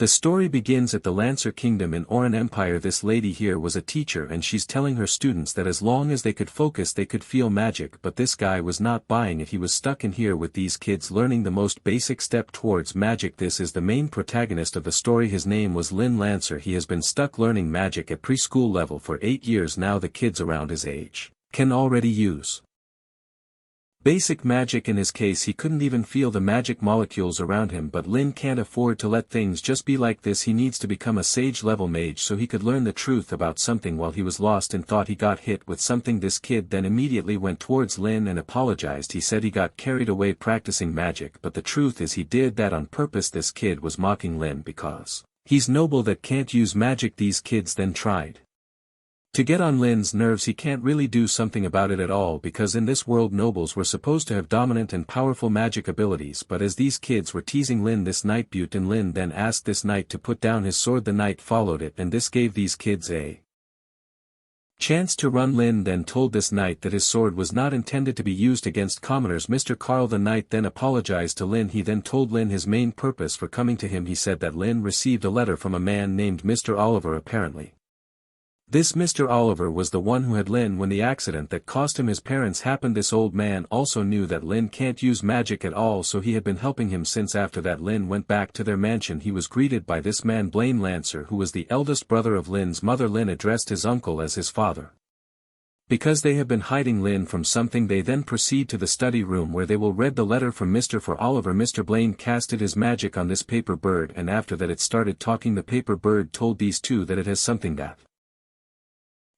The story begins at the Lancer Kingdom in Oran Empire. This lady here was a teacher and she's telling her students that as long as they could focus they could feel magic, but this guy was not buying it. He was stuck in here with these kids learning the most basic step towards magic. This is the main protagonist of the story. His name was Lin Lancer. He has been stuck learning magic at preschool level for 8 years now. The kids around his age can already use basic magic. In his case he couldn't even feel the magic molecules around him, but Lin can't afford to let things just be like this. He needs to become a sage level mage so he could learn the truth about something. While he was lost and thought he got hit with something, this kid then immediately went towards Lin and apologized. He said he got carried away practicing magic, but the truth is he did that on purpose. This kid was mocking Lin because he's noble that can't use magic. These kids then tried to get on Lin's nerves. He can't really do something about it at all because in this world nobles were supposed to have dominant and powerful magic abilities, but as these kids were teasing Lin this night, and Lin then asked this knight to put down his sword. The knight followed it and this gave these kids a chance to run. Lin then told this knight that his sword was not intended to be used against commoners. Mr. Carl, the knight, then apologized to Lin. He then told Lin his main purpose for coming to him. He said that Lin received a letter from a man named Mr. Oliver. Apparently this Mr. Oliver was the one who had Lin when the accident that cost him his parents happened. This old man also knew that Lin can't use magic at all, so he had been helping him since. After that Lin went back to their mansion. He was greeted by this man Blaine Lancer, who was the eldest brother of Lin's mother. Lin addressed his uncle as his father because they have been hiding Lin from something. They then proceed to the study room where they will read the letter from Mr. for Oliver. Mr. Blaine casted his magic on this paper bird and after that it started talking. The paper bird told these two that it has something that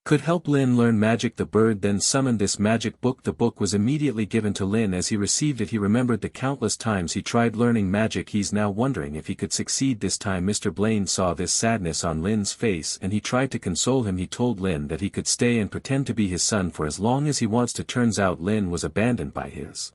could help Lin learn magic. The bird then summoned this magic book. The book was immediately given to Lin. As he received it he remembered the countless times he tried learning magic. He's now wondering if he could succeed this time. Mr. Blaine saw this sadness on Lin's face and he tried to console him. He told Lin that he could stay and pretend to be his son for as long as he wants to. Turns out Lin was abandoned by his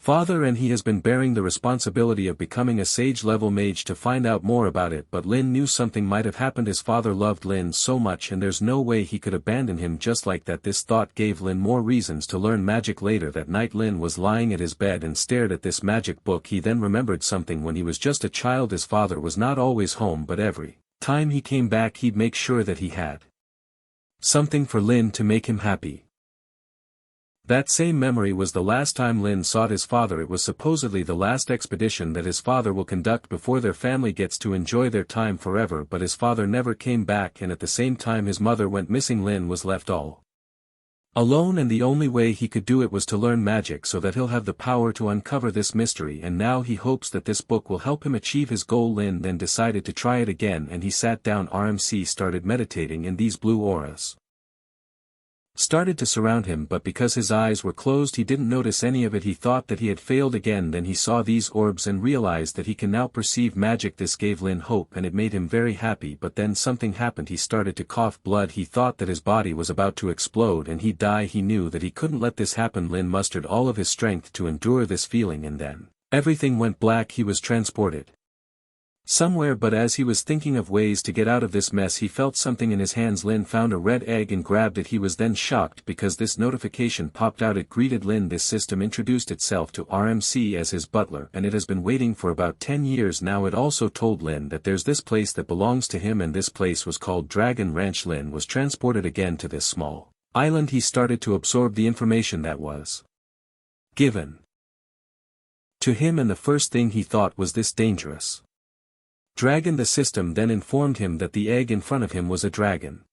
father and he has been bearing the responsibility of becoming a sage level mage. To find out more about it, but Lin knew something might have happened. His father loved Lin so much and there's no way he could abandon him just like that. This thought gave Lin more reasons to learn magic. Later that night Lin was lying at his bed and stared at this magic book. He then remembered something. When he was just a child his father was not always home, but every time he came back he'd make sure that he had something for Lin to make him happy. That same memory was the last time Lin saw his father. It was supposedly the last expedition that his father will conduct before their family gets to enjoy their time forever, but his father never came back and at the same time his mother went missing. Lin was left all alone and the only way he could do it was to learn magic so that he'll have the power to uncover this mystery, and now he hopes that this book will help him achieve his goal. Lin then decided to try it again and he sat down. RMC started meditating and these blue auras started to surround him, but because his eyes were closed he didn't notice any of it. He thought that he had failed again. Then he saw these orbs and realized that he can now perceive magic. This gave Lin hope and it made him very happy, but then something happened. He started to cough blood. He thought that his body was about to explode and he'd die. He knew that he couldn't let this happen. Lin mustered all of his strength to endure this feeling and then everything went black. He was transported somewhere, but as he was thinking of ways to get out of this mess he felt something in his hands. Lin found a red egg and grabbed it. He was then shocked because this notification popped out. It greeted Lin. This system introduced itself to RMC as his butler and it has been waiting for about 10 years now. It also told Lin that there's this place that belongs to him and this place was called Dragon Ranch. Lin was transported again to this small island. He started to absorb the information that was given to him and the first thing he thought was this dangerous dragon. The system then informed him that the egg in front of him was a dragon.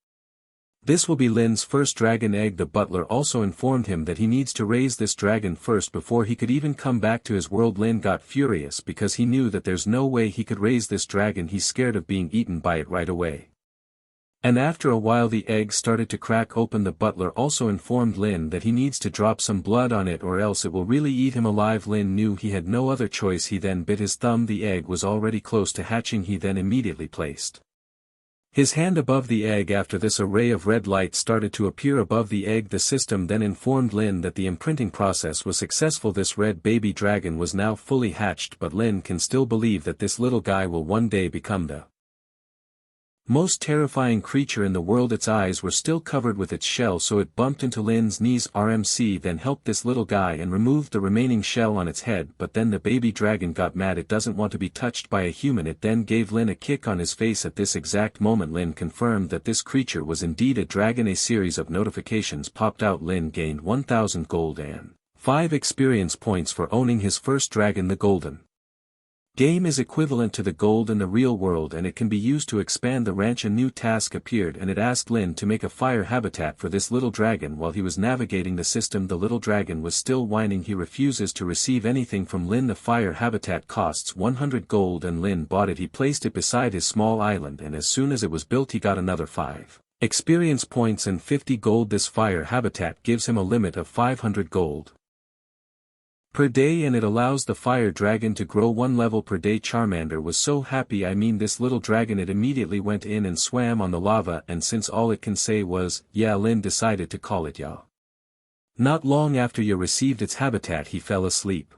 This will be Lin's first dragon egg. The butler also informed him that he needs to raise this dragon first before he could even come back to his world. Lin got furious because he knew that there's no way he could raise this dragon. He's scared of being eaten by it right away. And after a while the egg started to crack open. The butler also informed Lin that he needs to drop some blood on it or else it will really eat him alive. Lin knew he had no other choice. He then bit his thumb. The egg was already close to hatching. He then immediately placed his hand above the egg. After this a ray of red light started to appear above the egg. The system then informed Lin that the imprinting process was successful. This red baby dragon was now fully hatched, but Lin can still believe that this little guy will one day become the most terrifying creature in the world. Its eyes were still covered with its shell, so it bumped into Lin's knees. RMC then helped this little guy and removed the remaining shell on its head, but then the baby dragon got mad. It doesn't want to be touched by a human. It then gave Lin a kick on his face. At this exact moment Lin confirmed that this creature was indeed a dragon. A series of notifications popped out. Lin gained 1000 gold and 5 experience points for owning his first dragon. The golden game is equivalent to the gold in the real world, and it can be used to expand the ranch. A new task appeared and it asked Lin to make a fire habitat for this little dragon. While he was navigating the system, the little dragon was still whining. He refuses to receive anything from Lin. The fire habitat costs 100 gold and Lin bought it. He placed it beside his small island, and as soon as it was built he got another 5 experience points and 50 gold. This fire habitat gives him a limit of 500 gold per day, and it allows the fire dragon to grow 1 level per day. Charmander was so happy. This little dragon, it immediately went in and swam on the lava, and since all it can say was, yeah, Lin decided to call it Ya. Not long after Ya received its habitat he fell asleep.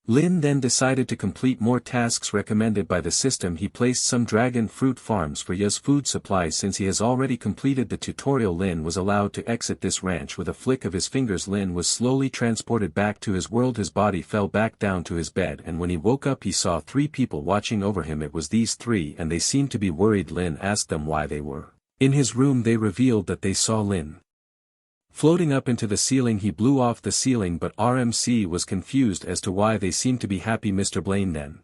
Lin then decided to complete more tasks recommended by the system. He placed some dragon fruit farms for Ya's food supply. Since he has already completed the tutorial, Lin was allowed to exit this ranch with a flick of his fingers. Lin was slowly transported back to his world. His body fell back down to his bed, and when he woke up he saw 3 people watching over him. It was these 3 and they seemed to be worried. Lin asked them why they were in his room. They revealed that they saw Lin floating up into the ceiling. He blew off the ceiling, but RMC was confused as to why they seemed to be happy. Mr. Blaine then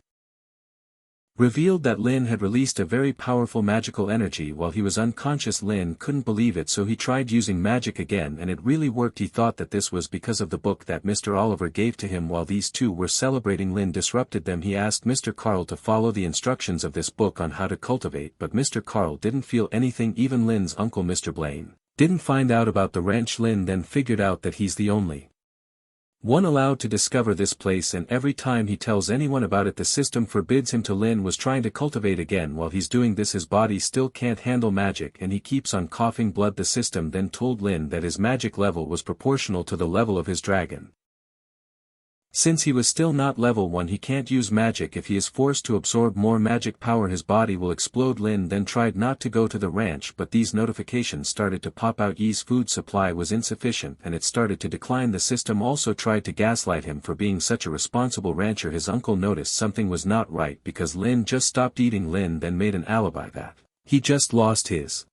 revealed that Lin had released a very powerful magical energy while he was unconscious. Lin couldn't believe it, so he tried using magic again and it really worked. He thought that this was because of the book that Mr. Oliver gave to him. While these 2 were celebrating, Lin disrupted them. He asked Mr. Carl to follow the instructions of this book on how to cultivate, but Mr. Carl didn't feel anything. Even Lin's uncle Mr. Blaine didn't find out about the ranch. Lin then figured out that he's the only one allowed to discover this place, and every time he tells anyone about it the system forbids him to. Lin was trying to cultivate again. While he's doing this his body still can't handle magic and he keeps on coughing blood. The system then told Lin that his magic level was proportional to the level of his dragon. Since he was still not level 1 he can't use magic. If he is forced to absorb more magic power his body will explode. Lin then tried not to go to the ranch, but these notifications started to pop out. Yi's food supply was insufficient and it started to decline. The system also tried to gaslight him for being such a responsible rancher. His uncle noticed something was not right because Lin just stopped eating. Lin then made an alibi that he just lost his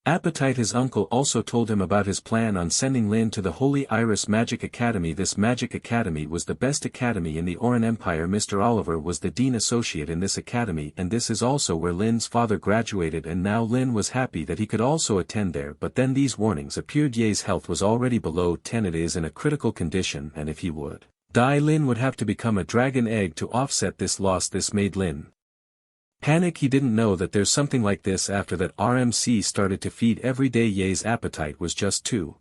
appetite. His uncle also told him about his plan on sending Lin to the Holy Iris Magic Academy. This magic academy was the best academy in the Oran Empire. Mr. Oliver was the dean associate in this academy, and this is also where Lin's father graduated, and now Lin was happy that he could also attend there. But then these warnings appeared. Ye's health was already below 10. It is in a critical condition, and if he would die Lin would have to become a dragon egg to offset this loss. This made Lin panic. He didn't know that there's something like this. After that RMC started to feed every day. Ye's appetite was just too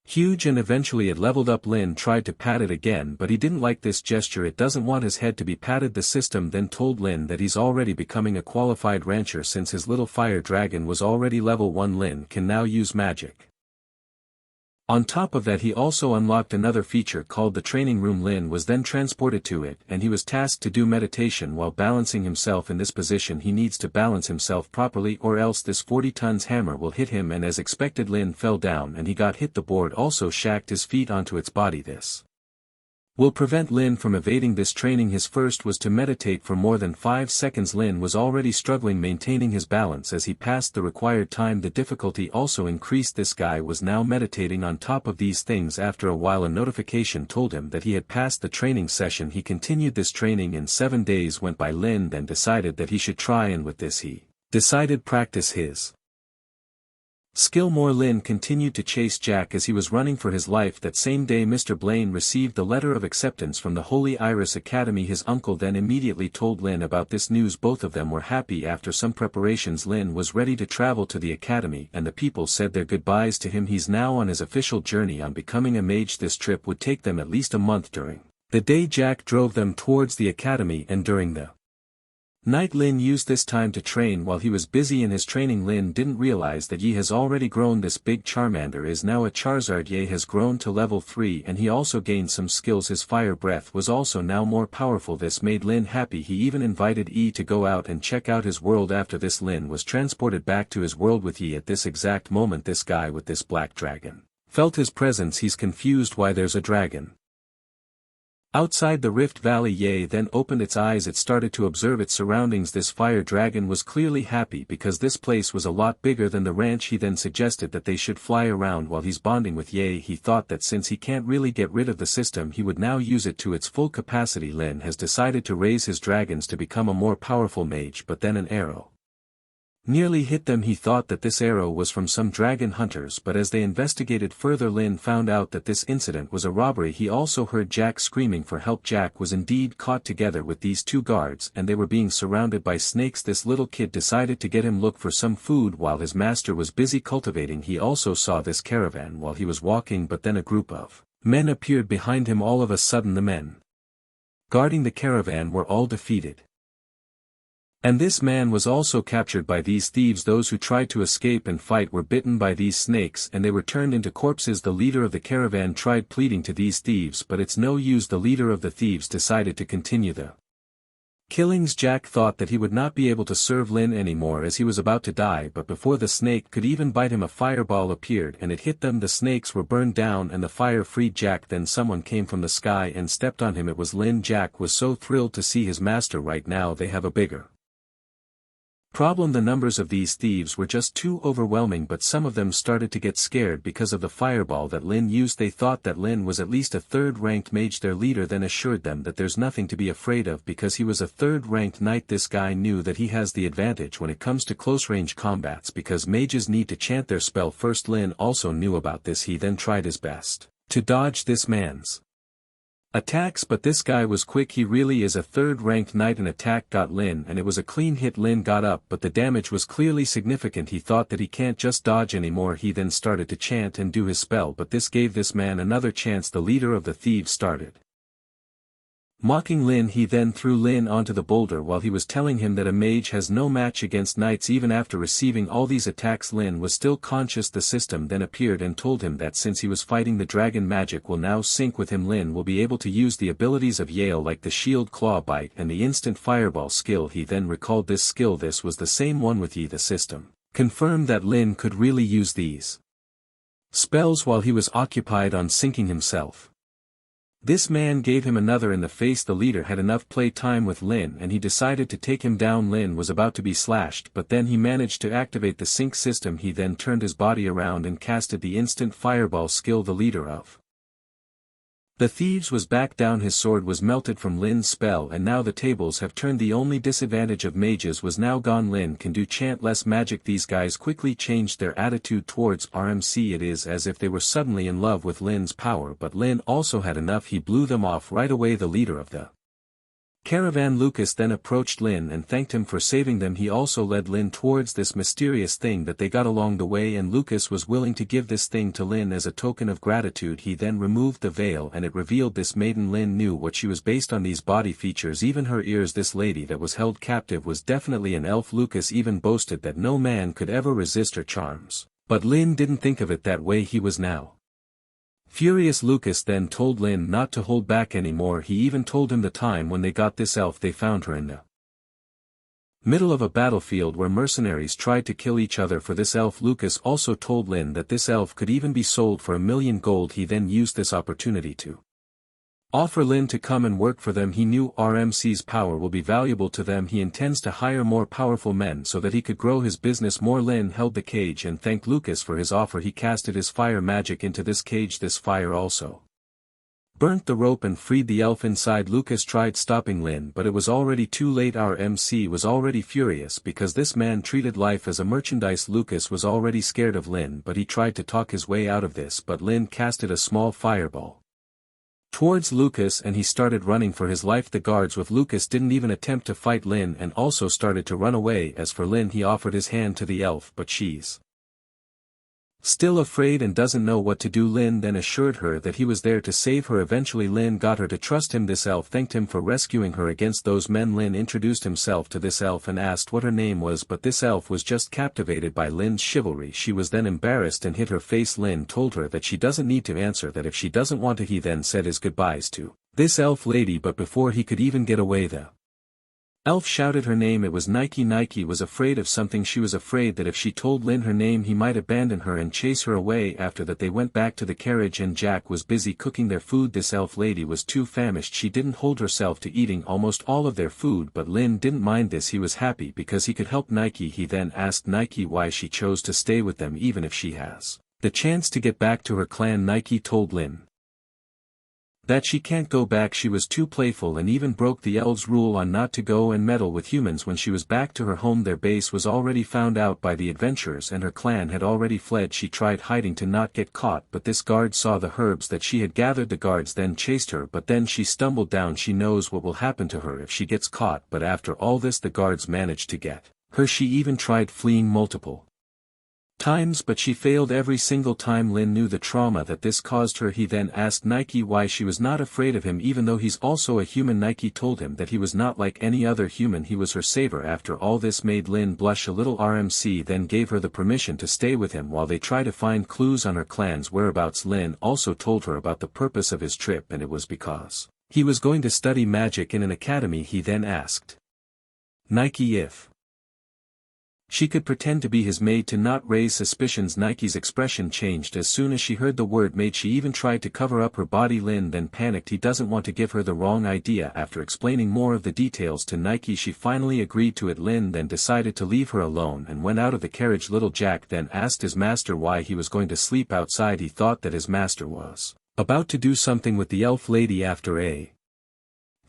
huge and eventually it leveled up. Lin tried to pat it again, but he didn't like this gesture. It doesn't want his head to be patted. The system then told Lin that he's already becoming a qualified rancher since his little fire dragon was already level 1. Lin can now use magic. On top of that he also unlocked another feature called the training room. Lin was then transported to it and he was tasked to do meditation while balancing himself. In this position he needs to balance himself properly or else this 40 tons hammer will hit him, and as expected Lin fell down and he got hit. The board also shacked his feet onto its body. This will prevent Lin from evading this training. His first was to meditate for more than 5 seconds. Lin was already struggling maintaining his balance as he passed the required time. The difficulty also increased. This guy was now meditating on top of these things. After a while a notification told him that he had passed the training session. He continued this training and 7 days went by. Lin then decided that he should try, and with this he decided practice his skill more. Lin continued to chase Jack as he was running for his life. That same day Mr. Blaine received the letter of acceptance from the Holy Iris Academy. His uncle then immediately told Lin about this news. Both of them were happy. After some preparations Lin was ready to travel to the academy and the people said their goodbyes to him. He's now on his official journey on becoming a mage. This trip would take them at least a month. During the day Jack drove them towards the academy, and during the Knight Lin used this time to train. While he was busy in his training, Lin didn't realize that Yi has already grown. This big Charmander is now a Charizard. Yi has grown to level 3 and he also gained some skills. His fire breath was also now more powerful. This made Lin happy. He even invited Yi to go out and check out his world. After this, Lin was transported back to his world with Yi. At this exact moment, this guy with this black dragon felt his presence. He's confused why there's a dragon outside the Rift Valley. Ye then opened its eyes. It started to observe its surroundings. This fire dragon was clearly happy because this place was a lot bigger than the ranch. He then suggested that they should fly around. While he's bonding with Ye, he thought that since he can't really get rid of the system, he would now use it to its full capacity. Lin has decided to raise his dragons to become a more powerful mage, but then an arrow nearly hit them. He thought that this arrow was from some dragon hunters, but as they investigated further, Lin found out that this incident was a robbery. He also heard Jack screaming for help. Jack was indeed caught together with these two guards and they were being surrounded by snakes. This little kid decided to get him look for some food while his master was busy cultivating. He also saw this caravan while he was walking, but then a group of men appeared behind him. All of a sudden the men guarding the caravan were all defeated. And this man was also captured by these thieves. Those who tried to escape and fight were bitten by these snakes and they were turned into corpses. The leader of the caravan tried pleading to these thieves, but it's no use. The leader of the thieves decided to continue the killings. Jack thought that he would not be able to serve Lin anymore as he was about to die, but before the snake could even bite him, a fireball appeared and it hit them. The snakes were burned down and the fire freed Jack. Then someone came from the sky and stepped on him. It was Lin. Jack was so thrilled to see his master. Right now they have a bigger problem. The numbers of these thieves were just too overwhelming, but some of them started to get scared because of the fireball that Lin used. They thought that Lin was at least a third-ranked mage. Their leader then assured them that there's nothing to be afraid of because he was a third-ranked knight. This guy knew that he has the advantage when it comes to close-range combats because mages need to chant their spell first. Lin also knew about this. He then tried his best to dodge this man's attacks, but this guy was quick. He really is a third-ranked knight. An attack got Lin and it was a clean hit. Lin got up, but the damage was clearly significant. He thought that he can't just dodge anymore. He then started to chant and do his spell, but this gave this man another chance. The leader of the thieves started mocking Lin. He then threw Lin onto the boulder while he was telling him that a mage has no match against knights. Even after receiving all these attacks, Lin was still conscious. The system then appeared and told him that since he was fighting the dragon, magic will now sync with him. Lin will be able to use the abilities of Yahello like the shield, claw, bite and the instant fireball skill. He then recalled this skill. This was the same one with Yi. The system confirmed that Lin could really use these spells while he was occupied on syncing himself. This man gave him another in the face. The leader had enough play time with Lin and he decided to take him down. Lin was about to be slashed, but then he managed to activate the sync system. He then turned his body around and casted the instant fireball skill. The leader of the thieves was back down. His sword was melted from Lin's spell and now the tables have turned. The only disadvantage of mages was now gone. Lin can do chant less magic. These guys quickly changed their attitude towards RMC. It is as if they were suddenly in love with Lin's power, but Lin also had enough. He blew them off right away. The leader of the caravan, Lucas, then approached Lin and thanked him for saving them. He also led Lin towards this mysterious thing that they got along the way, and Lucas was willing to give this thing to Lin as a token of gratitude. He then removed the veil and it revealed this maiden. Lin knew what she was based on, these body features, even her ears. This lady that was held captive was definitely an elf. Lucas even boasted that no man could ever resist her charms, but Lin didn't think of it that way. He was now furious. Lucas then told Lin not to hold back anymore. He even told him the time when they got this elf. They found her in the middle of a battlefield where mercenaries tried to kill each other for this elf. Lucas also told Lin that this elf could even be sold for 1,000,000 gold. He then used this opportunity to offer Lin to come and work for them. He knew RMC's power will be valuable to them. He intends to hire more powerful men so that he could grow his business more. Lin held the cage and thanked Lucas for his offer. He casted his fire magic into this cage. This fire also burnt the rope and freed the elf inside. Lucas tried stopping Lin, but it was already too late. RMC was already furious because this man treated life as a merchandise. Lucas was already scared of Lin, but he tried to talk his way out of this. But Lin casted a small fireball towards Lucas and he started running for his life. The guards with Lucas didn't even attempt to fight Lin and also started to run away. As for Lin, he offered his hand to the elf, but she's Still afraid and doesn't know what to do. Lin then assured her that he was there to save her. Eventually Lin got her to trust him. This elf thanked him for rescuing her against those men. Lin introduced himself to this elf and asked what her name was, but this elf was just captivated by Lin's chivalry. She was then embarrassed and hid her face. Lin told her that she doesn't need to answer that if she doesn't want to. He then said his goodbyes to this elf lady, but before he could even get away the elf shouted her name. It was Nike. Nike was afraid of something. She was afraid that if she told Lin her name he might abandon her and chase her away. After that they went back to the carriage and Jack was busy cooking their food. This elf lady was too famished. She didn't hold herself to eating almost all of their food, but Lin didn't mind this. He was happy because he could help Nike. He then asked Nike why she chose to stay with them even if she has the chance to get back to her clan. Nike told Lin that she can't go back. She was too playful and even broke the elves' rule on not to go and meddle with humans. When she was back to her home their base was already found out by the adventurers and her clan had already fled. She tried hiding to not get caught, but this guard saw the herbs that she had gathered. The guards then chased her, but then she stumbled down. She knows what will happen to her if she gets caught, but after all this the guards managed to get her. She even tried fleeing multiple times, but she failed every single time. Lin knew the trauma that this caused her. He then asked Nike why she was not afraid of him even though he's also a human. Nike told him that he was not like any other human. He was her savior. After all this made Lin blush a little. RMC then gave her the permission to stay with him while they try to find clues on her clan's whereabouts. Lin also told her about the purpose of his trip, and it was because he was going to study magic in an academy. He then asked Nike if she could pretend to be his maid to not raise suspicions. Nike's expression changed as soon as she heard the word maid. She even tried to cover up her body. Lin then panicked. He doesn't want to give her the wrong idea. After explaining more of the details to Nike she finally agreed to it. Lin then decided to leave her alone and went out of the carriage. Little Jack then asked his master why he was going to sleep outside. He thought that his master was about to do something with the elf lady. After a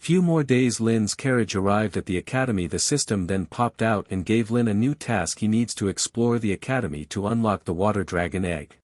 few more days Lin's carriage arrived at the academy. The system then popped out and gave Lin a new task. He needs to explore the academy to unlock the water dragon egg.